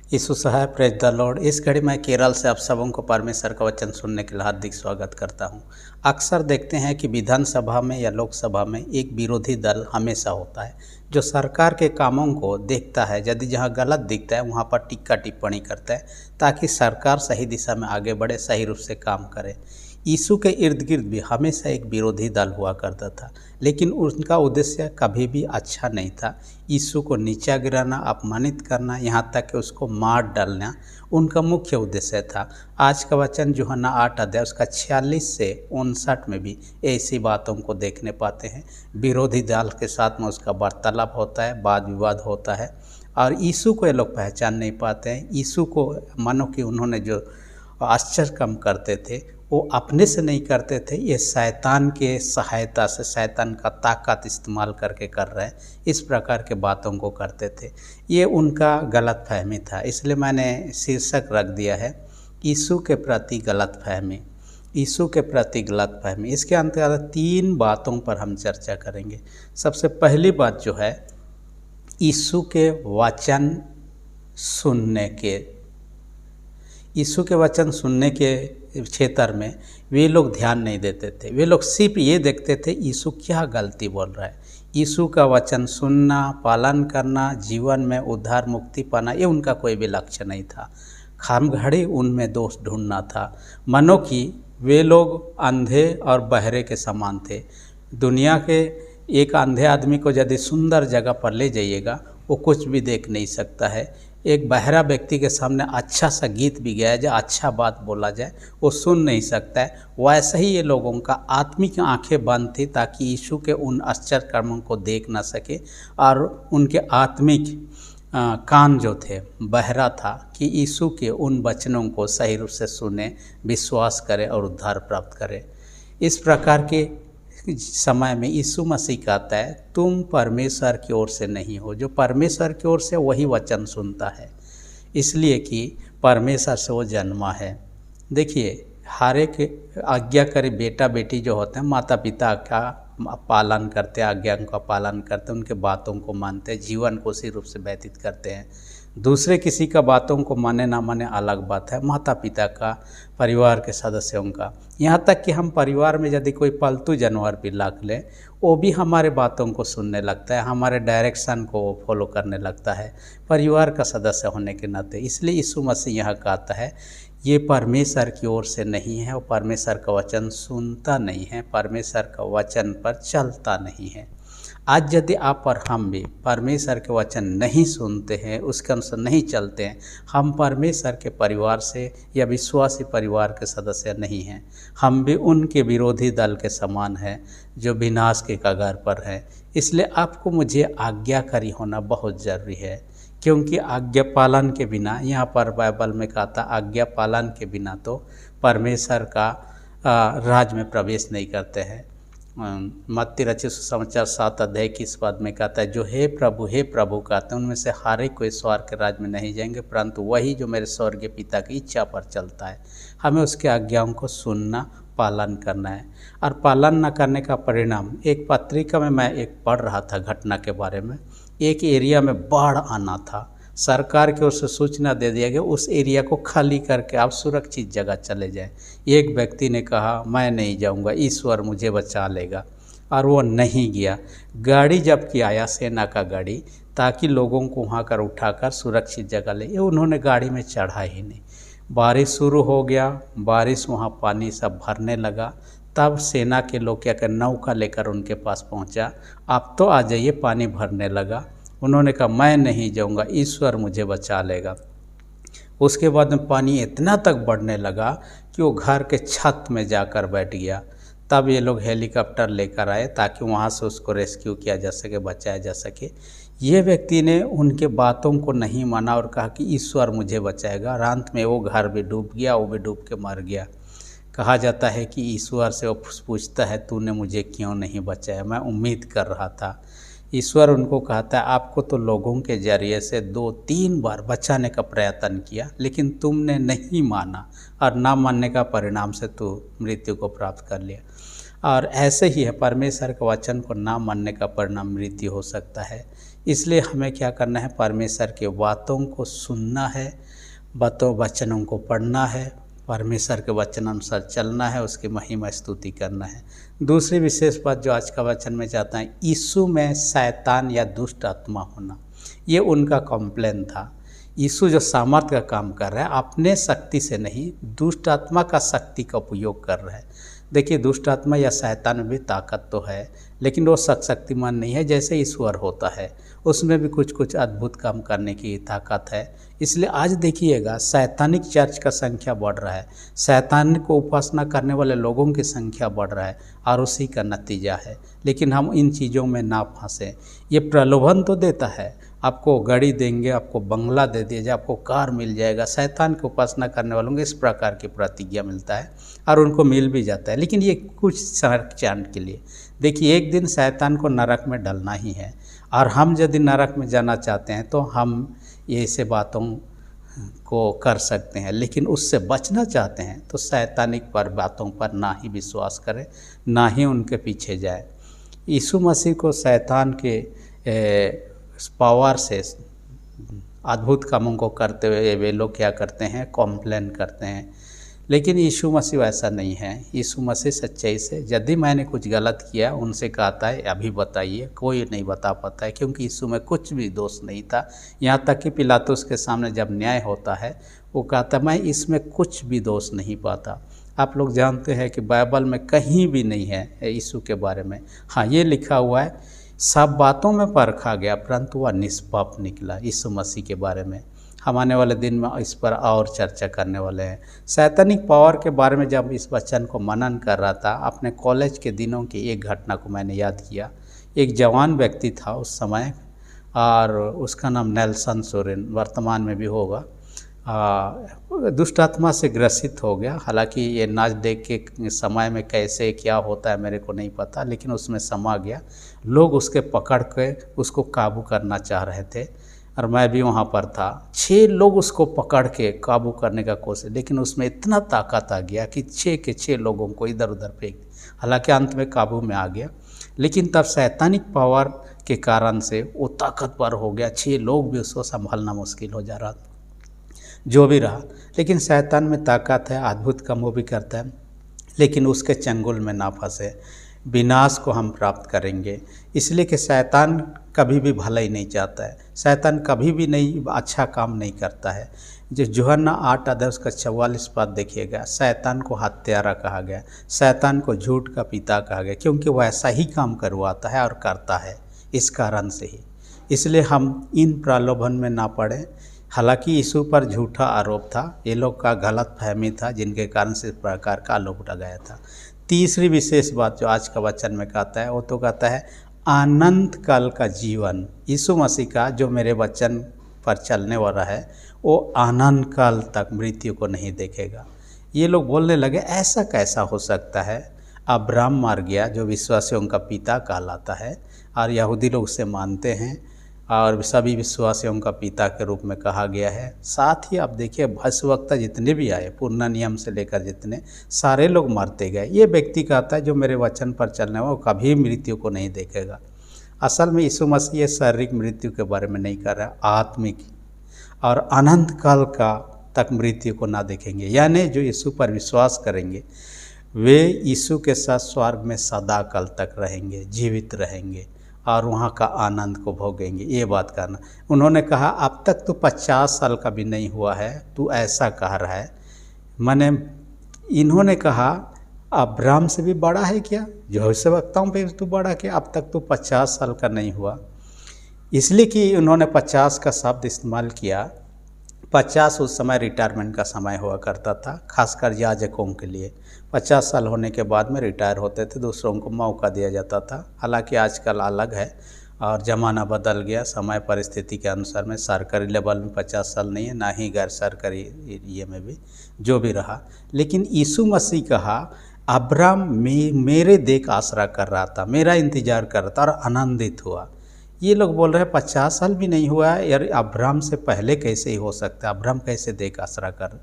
यीशु सहाय, praise the Lord. इस घड़ी मैं केरल से आप सबों को परमेश्वर का वचन सुनने के लिए हार्दिक स्वागत करता हूं। अक्सर देखते हैं कि विधानसभा में या लोकसभा में एक विरोधी दल हमेशा होता है जो सरकार के कामों को देखता है, यदि जहां गलत दिखता है वहां पर टीका टिप्पणी करता है ताकि सरकार सही दिशा में आगे बढ़े, सही रूप से काम करे। यीशु के इर्द गिर्द भी हमेशा एक विरोधी दल हुआ करता था, लेकिन उनका उद्देश्य कभी भी अच्छा नहीं था। यीशु को नीचा गिराना, अपमानित करना, यहाँ तक कि उसको मार डालना उनका मुख्य उद्देश्य था। आज का वचन यूहन्ना 8 अध्याय उसका 46 से 59 में भी ऐसी बातों को देखने पाते हैं। विरोधी दल के साथ में उसका वार्तालाप होता है, वाद विवाद होता है और यीशु को ये लोग पहचान नहीं पाते हैं। यीशु को मानो कि उन्होंने जो आश्चर्य कम करते थे वो अपने से नहीं करते थे, ये शैतान के सहायता से, शैतान का ताकत इस्तेमाल करके कर रहे हैं, इस प्रकार के बातों को करते थे। ये उनका गलत फहमी था, इसलिए मैंने शीर्षक रख दिया है यीशु के प्रति गलत फहमी। यीशु के प्रति गलत फहमी, इसके अंतर्गत 3 बातों पर हम चर्चा करेंगे। सबसे पहली बात जो है, यीशु के वचन सुनने के, यीशु के वचन सुनने के क्षेत्र में वे लोग ध्यान नहीं देते थे। वे लोग सिर्फ ये देखते थे यीशु क्या गलती बोल रहा है। यीशु का वचन सुनना, पालन करना, जीवन में उद्धार मुक्ति पाना, ये उनका कोई भी लक्ष्य नहीं था। खामखड़ी उनमें दोष ढूंढना था। मानो कि वे लोग अंधे और बहरे के समान थे। दुनिया के एक अंधे आदमी को यदि सुंदर जगह पर ले जाइएगा वो कुछ भी देख नहीं सकता है। एक बहरा व्यक्ति के सामने अच्छा सा गीत भी गाया जाए, अच्छा बात बोला जाए, वो सुन नहीं सकता है। वैसे ही ये लोगों का आत्मिक आंखें बंद थी ताकि यीशु के उन आश्चर्य कर्मों को देख ना सके, और उनके आत्मिक कान जो थे बहरा था कि यीशु के उन वचनों को सही रूप से सुने, विश्वास करें और उद्धार प्राप्त करें। इस प्रकार के समय में यीशु मसीह कहता है तुम परमेश्वर की ओर से नहीं हो। जो परमेश्वर की ओर से वही वचन सुनता है, इसलिए कि परमेश्वर से वो जन्मा है। देखिए, हर एक आज्ञाकारी बेटा बेटी जो होते हैं माता पिता का पालन करते हैं, आज्ञा का पालन करते हैं, उनके बातों को मानते हैं, जीवन को उसी रूप से व्यतीत करते हैं। दूसरे किसी का बातों को माने ना माने अलग बात है, माता पिता का, परिवार के सदस्यों का, यहाँ तक कि हम परिवार में यदि कोई पालतू जानवर भी रख लें वो भी हमारे बातों को सुनने लगता है, हमारे डायरेक्शन को फॉलो करने लगता है, परिवार का सदस्य होने के नाते। इसलिए यीशु मसीह यहाँ कहता है ये परमेश्वर की ओर से नहीं है, वो परमेश्वर का वचन सुनता नहीं है, परमेश्वर का वचन पर चलता नहीं है। आज यदि आप और हम भी परमेश्वर के वचन नहीं सुनते हैं, उसके अनुसार नहीं चलते हैं, हम परमेश्वर के परिवार से या विश्वासी परिवार के सदस्य नहीं हैं। हम भी उनके विरोधी दल के समान हैं जो विनाश के कगार पर हैं। इसलिए आपको मुझे आज्ञाकारी होना बहुत ज़रूरी है, क्योंकि आज्ञा पालन के बिना, यहाँ पर बाइबल में कहता आज्ञा पालन के बिना तो परमेश्वर का राज में प्रवेश नहीं करते हैं। मत्ती रचित सुसमाचार 7 अध्याय 21 पद में कहता है जो हे प्रभु कहते हैं उनमें से हर एक कोई स्वर्ग के राज में नहीं जाएंगे, परंतु वही जो मेरे स्वर्गीय पिता की इच्छा पर चलता है। हमें उसके आज्ञाओं को सुनना, पालन करना है। और पालन न करने का परिणाम, एक पत्रिका में मैं एक पढ़ रहा था घटना के बारे में। एक एरिया में बाढ़ आना था, सरकार की ओर से सूचना दे दिया गया उस एरिया को खाली करके आप सुरक्षित जगह चले जाएं। एक व्यक्ति ने कहा मैं नहीं जाऊंगा, ईश्वर मुझे बचा लेगा, और वो नहीं गया। गाड़ी जबकि आया सेना का गाड़ी, ताकि लोगों को वहाँ कर उठाकर सुरक्षित जगह ले, ये उन्होंने गाड़ी में चढ़ा ही नहीं। बारिश शुरू हो गया, बारिश वहाँ पानी सब भरने लगा। तब सेना के लोग क्या कर नौका लेकर उनके पास पहुँचा, आप तो आ जाइए, पानी भरने लगा। उन्होंने कहा मैं नहीं जाऊंगा, ईश्वर मुझे बचा लेगा। उसके बाद में पानी इतना तक बढ़ने लगा कि वो घर के छत में जाकर बैठ गया। तब ये लोग हेलीकॉप्टर लेकर आए ताकि वहाँ से उसको रेस्क्यू किया जा सके, बचाया जा सके। ये व्यक्ति ने उनके बातों को नहीं माना और कहा कि ईश्वर मुझे बचाएगा, और अंत में वो घर भी डूब गया, वो भी डूब के मर गया। कहा जाता है कि ईश्वर से वो पूछता है तूने मुझे क्यों नहीं बचाया, मैं उम्मीद कर रहा था। ईश्वर उनको कहता है आपको तो लोगों के जरिए से 2-3 बार बचाने का प्रयत्न किया, लेकिन तुमने नहीं माना, और ना मानने का परिणाम से तू मृत्यु को प्राप्त कर लिया। और ऐसे ही है, परमेश्वर के वचन को ना मानने का परिणाम मृत्यु हो सकता है। इसलिए हमें क्या करना है, परमेश्वर के बातों को सुनना है, बातों वचनों को पढ़ना है, परमेश्वर के वचन अनुसार चलना है, उसकी महिमा स्तुति करना है। दूसरी विशेष बात जो आज का वचन में चाहता है, यीशु में शैतान या दुष्ट आत्मा होना, ये उनका कॉम्प्लेन था। यीशु जो सामर्थ्य का काम कर रहा है अपने शक्ति से नहीं, दुष्ट आत्मा का शक्ति का उपयोग कर रहा है। देखिए, दुष्ट आत्मा या शैतान में भी ताकत तो है, लेकिन वो शक्तिमान नहीं है जैसे ईश्वर होता है, उसमें भी कुछ कुछ अद्भुत काम करने की ताकत है। इसलिए आज देखिएगा, शैतानिक चर्च का संख्या बढ़ रहा है, शैतान को उपासना करने वाले लोगों की संख्या बढ़ रहा है, और उसी का नतीजा है। लेकिन हम इन चीज़ों में ना फंसें। ये प्रलोभन तो देता है, आपको गाड़ी देंगे, आपको बंगला दे दिया जाए, आपको कार मिल जाएगा। शैतान की उपासना करने वालों को इस प्रकार की प्रतिज्ञा मिलता है और उनको मिल भी जाता है, लेकिन ये कुछ क्षण के लिए। देखिए, एक दिन शैतान को नरक में डलना ही है, और हम यदि नरक में जाना चाहते हैं तो हम ये ऐसे बातों को कर सकते हैं, लेकिन उससे बचना चाहते हैं तो शैतानिक पर बातों पर ना ही विश्वास करें, ना ही उनके पीछे जाए। यीशु मसीह को शैतान के पावर से अद्भुत कामों को करते हुए वे लोग क्या करते हैं, कॉम्प्लेन करते हैं। लेकिन यीशु मसीह ऐसा नहीं है। यीशु मसीह सच्चाई से, यदि मैंने कुछ गलत किया, उनसे कहता है अभी बताइए। कोई नहीं बता पाता है, क्योंकि यीशु में कुछ भी दोष नहीं था। यहाँ तक कि पिलातुस के सामने जब न्याय होता है, वो कहता मैं इसमें कुछ भी दोष नहीं पाता। आप लोग जानते हैं कि बाइबल में कहीं भी नहीं है यीशु के बारे में। हाँ, ये लिखा हुआ है, सब बातों में परखा गया परंतु वह निष्पाप निकला। यीशु मसीह के बारे में हम आने वाले दिन में इस पर और चर्चा करने वाले हैं। शैतानिक पावर के बारे में जब इस वचन को मनन कर रहा था, अपने कॉलेज के दिनों की एक घटना को मैंने याद किया। एक जवान व्यक्ति था उस समय, और उसका नाम नेल्सन सोरेन, वर्तमान में भी होगा। दुष्ट आत्मा से ग्रसित हो गया। हालांकि ये नाच देख के समय में कैसे क्या होता है मेरे को नहीं पता, लेकिन उसमें समा गया। लोग उसके पकड़ के उसको काबू करना चाह रहे थे, और मैं भी वहाँ पर था। 6 लोग उसको पकड़ के काबू करने का कोशिश, लेकिन उसमें इतना ताकत आ गया कि 6 के 6 लोगों को इधर उधर फेंक। हालांकि अंत में काबू में आ गया, लेकिन तब शैतानिक पावर के कारण से वो ताकतवर हो गया। 6 लोग भी उसको संभालना मुश्किल हो जा रहा था। जो भी रहा, लेकिन शैतान में ताकत है, अद्भुत काम वो भी करता है, लेकिन उसके चंगुल में ना फंसे। विनाश को हम प्राप्त करेंगे, इसलिए कि शैतान कभी भी भला ही नहीं चाहता है। शैतान कभी भी नहीं अच्छा काम नहीं करता है। जो यूहन्ना 8 अध्याय उसका 44 पद देखिएगा, शैतान को हत्यारा कहा गया, शैतान को झूठ का पिता कहा गया, क्योंकि वह ऐसा ही काम करवाता है और करता है इस कारण से ही। इसलिए हम इन प्रलोभन में ना पड़े। हालांकि यीशु पर झूठा आरोप था, ये लोग का गलत फहमी था, जिनके कारण से इस प्रकार का आरोप लगाया था। तीसरी विशेष बात जो आज का वचन में कहता है, वो तो कहता है अनंत काल का जीवन। यीशु मसीह का जो मेरे वचन पर चलने वाला है, वो अनंत काल तक मृत्यु को नहीं देखेगा। ये लोग बोलने लगे ऐसा कैसा हो सकता है। अब्राहम मर गया, जो विश्वासियों का पिता कहलाता है, और यहूदी लोग उसे मानते हैं, और सभी विश्वासियों का पिता के रूप में कहा गया है। साथ ही आप देखिए, भविष्यवक्ता जितने भी आए, पुराना नियम से लेकर जितने, सारे लोग मरते गए। ये व्यक्ति कहता है जो मेरे वचन पर चलने वाला वो कभी मृत्यु को नहीं देखेगा। असल में यीशु मसीह ये शारीरिक मृत्यु के बारे में नहीं कर रहा है, आत्मिक और अनंत काल का तक मृत्यु को ना देखेंगे। यानी जो यीशु पर विश्वास करेंगे वे यीशु के साथ स्वर्ग में सदा काल तक रहेंगे, जीवित रहेंगे, और वहाँ का आनंद को भोगेंगे। ये बात करना। उन्होंने कहा अब तक तो 50 साल का भी नहीं हुआ है, तू ऐसा कह रहा है। मैंने इन्होंने कहा अब्राहम से भी बड़ा है क्या, जो भविष्यवक्ताओं पे तू बड़ा क्या, अब तक तो 50 साल का नहीं हुआ। इसलिए कि उन्होंने 50 का शब्द इस्तेमाल किया। 50 उस समय रिटायरमेंट का समय हुआ करता था, खासकर याजकों के लिए। 50 साल होने के बाद में रिटायर होते थे, दूसरों को मौका दिया जाता था। हालांकि आजकल अलग है और ज़माना बदल गया, समय परिस्थिति के अनुसार में सरकारी लेवल में 50 साल नहीं है, ना ही गैर सरकारी ये में भी, जो भी रहा। लेकिन यीशु मसीह कहा अब्राहम मेरे देख आसरा कर रहा था, मेरा इंतज़ार कर रहा था और आनंदित हुआ। ये लोग बोल रहे हैं 50 साल भी नहीं हुआ है यार, अब्राहम से पहले कैसे ही हो सकता है, अब्राहम कैसे देख आसरा कर।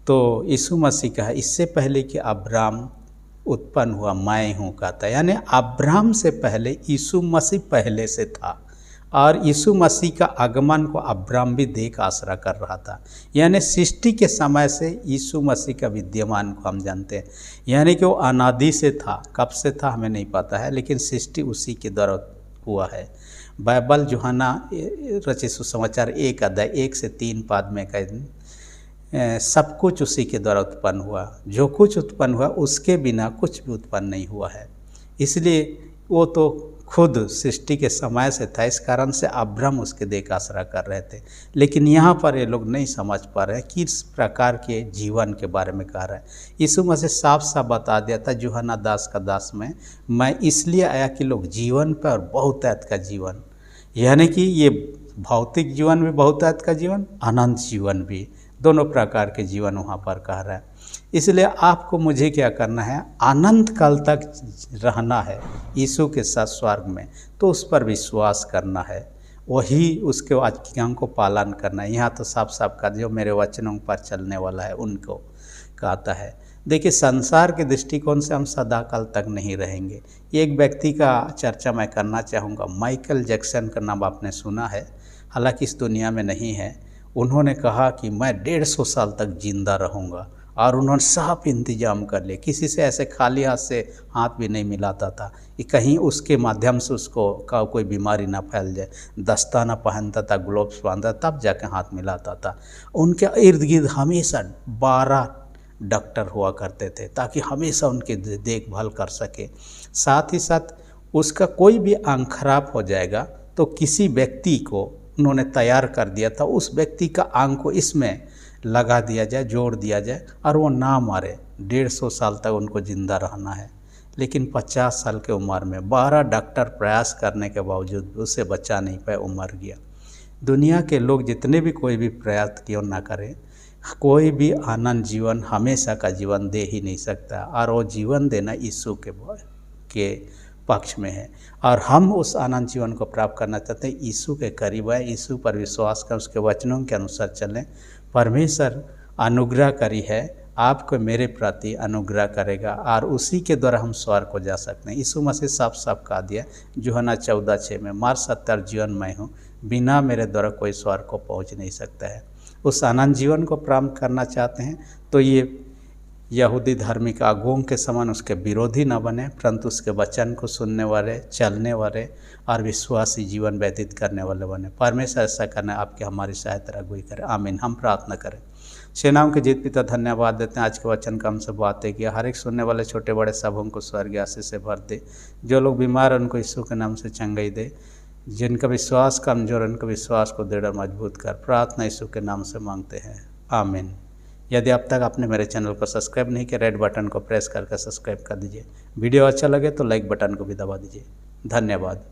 तो यीशु मसीह कहा इससे पहले कि अब्राहम उत्पन्न हुआ मैं हूँ कहता है। यानी अब्राहम से पहले यीशु मसीह पहले से था। और यीशु मसीह का आगमन को अब्राहम भी देख आसरा कर रहा था। यानी सृष्टि के समय से यीशु मसीह का विद्यमान को हम जानते हैं, यानी कि वो अनादि से था। कब से था हमें नहीं पता है, लेकिन सृष्टि उसी के द्वारा हुआ है। बाइबल यूहन्ना रचित सुसमाचार 1 अध्याय 1 से 3 पद में कह सब कुछ उसी के द्वारा उत्पन्न हुआ, जो कुछ उत्पन्न हुआ उसके बिना कुछ भी उत्पन्न नहीं हुआ है। इसलिए वो तो खुद सृष्टि के समय से था, इस कारण से अब्राहम उसके देख आसरा कर रहे थे। लेकिन यहाँ पर ये लोग नहीं समझ पा रहे किस प्रकार के जीवन के बारे में कह रहा है। यीशु मसीह साफ साफ बता दिया था यूहन्ना 10 का 10 में, मैं इसलिए आया कि लोग जीवन पर और बहुतायत का जीवन, यानी कि ये भौतिक जीवन भी बहुतायत का जीवन, अनंत जीवन भी, दोनों प्रकार के जीवन वहाँ पर कह रहा है। इसलिए आपको मुझे क्या करना है, अनंत काल तक रहना है यीशु के साथ स्वर्ग में, तो उस पर विश्वास करना है, वही उसके आज्ञाओं को पालन करना है। यहाँ तो साफ साफ का जो मेरे वचनों पर चलने वाला है उनको कहता है। देखिए, संसार के दृष्टिकोण से हम सदा काल तक नहीं रहेंगे। एक व्यक्ति का चर्चा मैं करना चाहूँगा। माइकल जैक्सन का नाम आपने सुना है, हालांकि इस दुनिया में नहीं है। उन्होंने कहा कि मैं 150 साल तक जिंदा रहूँगा, और उन्होंने साफ इंतजाम कर लिए। किसी से ऐसे खाली हाथ से हाथ भी नहीं मिलाता था कि कहीं उसके माध्यम से उसको कोई बीमारी ना फैल जाए। दस्ताना पहनता था, ग्लोव्स पहनता, तब जाके हाथ मिलाता था। उनके इर्द गिर्द हमेशा 12 डॉक्टर हुआ करते थे, ताकि हमेशा उनकी देखभाल कर सके। साथ ही साथ उसका कोई भी अंग खराब हो जाएगा तो किसी व्यक्ति को उन्होंने तैयार कर दिया था, उस व्यक्ति का अंग को इसमें लगा दिया जाए, जोड़ दिया जाए, और वो ना मारे। 150 साल तक उनको ज़िंदा रहना है। लेकिन 50 साल के उम्र में 12 डॉक्टर प्रयास करने के बावजूद उसे बचा नहीं पाए, वो मर गया। दुनिया के लोग जितने भी कोई भी प्रयास क्यों ना करें, कोई भी आनंद जीवन हमेशा का जीवन दे ही नहीं सकता, और वो जीवन देना यीशु के पक्ष में है। और हम उस आनंद जीवन को प्राप्त करना चाहते हैं, यीशु के करीब आए, यीशु पर विश्वास करें, उसके वचनों के अनुसार चलें। परमेश्वर अनुग्रहकारी है, आपको मेरे प्रति अनुग्रह करेगा, और उसी के द्वारा हम स्वर्ग को जा सकते हैं। यीशु मसीह साफ साफ कहा दिया यूहन्ना 14:6 में, मार्ग सत्य और जीवन मैं हूँ, बिना मेरे द्वारा कोई स्वर्ग को पहुँच नहीं सकता है। उस आनंद जीवन को प्राप्त करना चाहते हैं तो ये यहूदी धार्मिक आगुओं के समान उसके विरोधी न बने, परंतु उसके वचन को सुनने वाले, चलने वाले और विश्वासी जीवन व्यतीत करने वाले बने। परमेश्वर ऐसा करना आपके हमारी सहायता अगुवाई करे। आमीन। हम प्रार्थना करें। सेनाओं के जीत पिता, धन्यवाद देते हैं आज के वचन का हमसे बातें किया। हर एक सुनने वाले छोटे बड़े सबों को स्वर्गीय आशीष से भर दे। जो लोग बीमार हैं उनको यीशु के नाम से चंगाई दे। जिनका विश्वास कमजोर, उनका विश्वास को दृढ़ मजबूत कर। प्रार्थना यीशु के नाम से मांगते हैं। आमीन। यदि अब तक आपने मेरे चैनल को सब्सक्राइब नहीं किया, रेड बटन को प्रेस करके सब्सक्राइब कर दीजिए। वीडियो अच्छा लगे तो लाइक बटन को भी दबा दीजिए। धन्यवाद।